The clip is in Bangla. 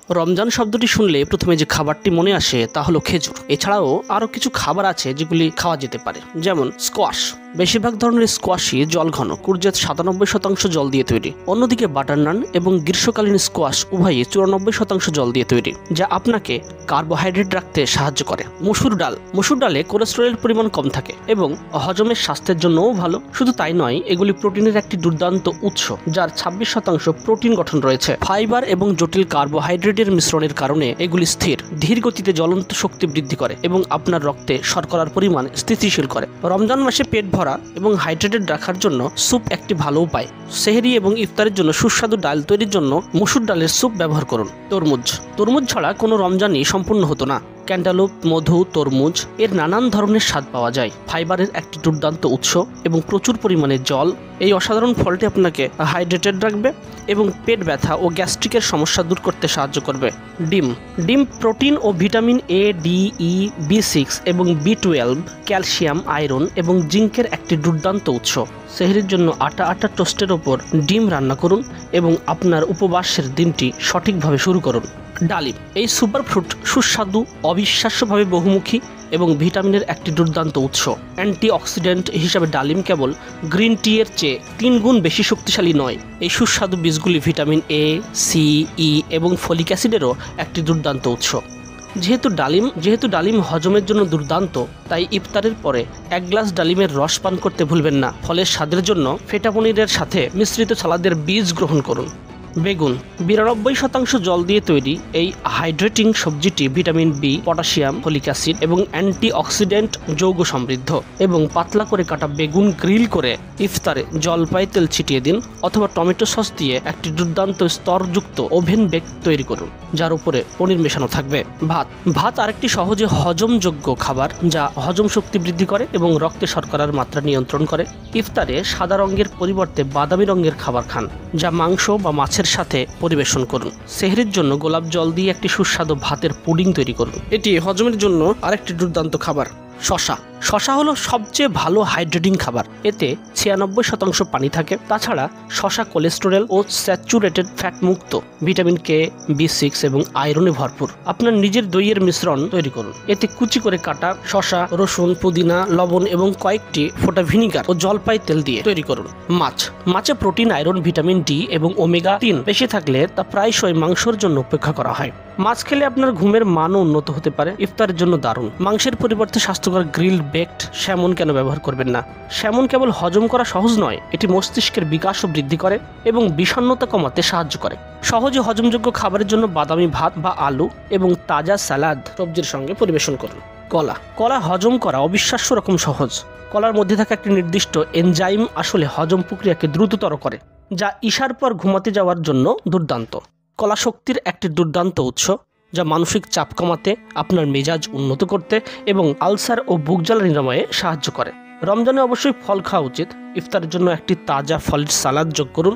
রমজান শব্দটি শুনলে প্রথমে যে খাবারটি মনে আসে তা হলো খেজুর। এছাড়াও আরও কিছু খাবার আছে যেগুলি খাওয়া যেতে পারে, যেমন স্কোয়াশ। বেশিরভাগ ধরনের স্কোয়াশই জল ঘন, কুর্জেত 97% জল দিয়ে তৈরি। অন্যদিকে বাটার নান এবং গ্রীষ্মকালীন স্কোয়াশ উভয়ই 94% জল দিয়ে তৈরি, যা আপনাকে কার্বোহাইড্রেট রাখতে সাহায্য করে। মসুর ডালে কোলেস্টেরলের পরিমাণ কম থাকে এবং হজমের স্বাস্থ্যের জন্যও ভালো। শুধু তাই নয়, এগুলি প্রোটিনের একটি দুর্দান্ত উৎস, যার 26% প্রোটিন গঠন রয়েছে। ফাইবার এবং জটিল কার্বোহাইড্রেটের মিশ্রণের কারণে এগুলি স্থির, ধীর গতিতে জ্বলন্ত শক্তি বৃদ্ধি করে এবং আপনার রক্তে শর্করার পরিমাণ স্থিতিশীল করে। রমজান মাসে পেট ভরা এবং হাইড্রেটেড রাখার জন্য স্যুপ একটি ভালো উপায়। সেহরি এবং ইফতারের জন্য সুস্বাদু ডাল তৈরির জন্য মসুর ডালের স্যুপ ব্যবহার করুন। তরমুজ ছাড়া কোনো রমজানই সম্পূর্ণ হতো না। ক্যান্টালুপ, মধু, তরমুজ এর নানান ধরনের স্বাদ পাওয়া যায়। ফাইবারের একটি দুর্দান্ত উৎস এবং প্রচুর পরিমাণে জল। এই অসাধারণ ফলটি আপনাকে হাইড্রেটেড রাখবে এবং পেট ব্যথা ও গ্যাস্ট্রিকের সমস্যা দূর করতে সাহায্য করবে। ডিম প্রোটিন ও vitamin A, D, E, B6 এবং B12, ক্যালসিয়াম, আয়রন এবং জিঙ্কের একটি দুর্দান্ত উৎস। সেহরির জন্য আটা টোস্টের ওপর ডিম রান্না করুন এবং আপনার উপবাসের দিনটি সঠিকভাবে শুরু করুন। ডালিম এই সুপারফ্রুট সুস্বাদু, অবিশ্বাস্যভাবে বহুমুখী এবং ভিটামিনের একটি দুর্দান্ত উৎস। অ্যান্টিঅক্সিডেন্ট হিসাবে ডালিম কেবল গ্রিন টি এর চেয়ে 3 গুণ বেশি শক্তিশালী নয়। এই সুস্বাদু বীজগুলি ভিটামিন এ, সি, ই এবং ফলিক অ্যাসিডেরও একটি দুর্দান্ত উৎস। যেহেতু ডালিম হজমের জন্য দুর্দান্ত, তাই ইফতারের পরে 1 গ্লাস ডালিমের রস পান করতে ভুলবেন না। ফলের স্বাদের জন্য ফেটা পনিরের সাথে মিশ্রিত সালাদের বীজ গ্রহণ করুন। বেগুন 92% জল দিয়ে তৈরি। এই হাইড্রেটিং সবজিটি vitamin B, potassium, folic acid এবং অ্যান্টিঅক্সিডেন্ট যৌগ সমৃদ্ধ। এবং পাতলা করে কাটা বেগুন গ্রিল করে ইফতারে জলপাই তেল ছিটিয়ে দিন অথবা টমেটো সস দিয়ে একটি দুর্দান্ত স্তরযুক্ত ওভেন বেক তৈরি করুন, যার উপরে পনির মেশানো থাকবে। ভাত আরেকটি সহজে হজমযোগ্য খাবার, যা হজম শক্তি বৃদ্ধি করে এবং রক্তে শর্করার মাত্রা নিয়ন্ত্রণ করে। ইফতারে সাদা রঙের পরিবর্তে বাদামি রঙের খাবার খান, যা মাংস বা মাছের সাথে পরিবেশন করুন। সেহরির জন্য গোলাপ জল দিয়ে একটি সুস্বাদু ভাতের পুডিং তৈরি করুন। এটি হজমের জন্য আরেকটি দুর্দান্ত খাবার। শশা হলো সবচেয়ে ভালো হাইড্রেটিং খাবার। এতে 96% পানি থাকে। তাছাড়া শশা কোলেস্টেরল ও স্যাচুরেটেড ফ্যাট মুক্ত, ভিটামিন কে, B6 এবং আয়রনে ভরপুর। আপনার নিজের দইয়ের মিশ্রণ তৈরি করুন। এতে কুচি করে কাটা শশা, রসুন, পুদিনা, লবণ এবং কয়েকটি ফোঁটা ভিনিগার ও জলপাই তেল দিয়ে তৈরি করুন। মাছে প্রোটিন, আয়রন, ভিটামিন ডি এবং ওমেগা-3 বেশি থাকলে তা প্রায়শই মাংসের জন্য উপেক্ষা করা হয়। মাছ খেলে আপনার ঘুমের মানও উন্নত হতে পারে। ইফতারের জন্য দারুণ। মাংসের পরিবর্তে স্বাস্থ্যকর গ্রিল বেকড স্যামন কেন ব্যবহার করবেন না? স্যামন কেবল হজম করা সহজ নয়, এটি মস্তিষ্কের বিকাশও বৃদ্ধি করে এবং বিষণ্ণতা কমাতে সাহায্য করে। সহজে হজমযোগ্য খাবারের জন্য বাদামি ভাত বা আলু এবং তাজা সালাদ সবজির সঙ্গে পরিবেশন করুন। কলা হজম করা অবিশ্বাস্য রকম সহজ। কলার মধ্যে থাকা একটি নির্দিষ্ট এনজাইম আসলে হজম প্রক্রিয়াকে দ্রুততর করে, যা ঈশার পর ঘুমাতে যাওয়ার জন্য দুর্দান্ত। কলা শক্তির একটি দুর্দান্ত উৎস, যা মানসিক চাপ কমাতে, আপনার মেজাজ উন্নত করতে এবং আলসার ও বুকজ্বালা নিরাময়ে সাহায্য করে। রমজানে অবশ্যই ফল খাওয়া উচিত। ইফতারের জন্য একটি তাজা ফলের সালাদ যোগ করুন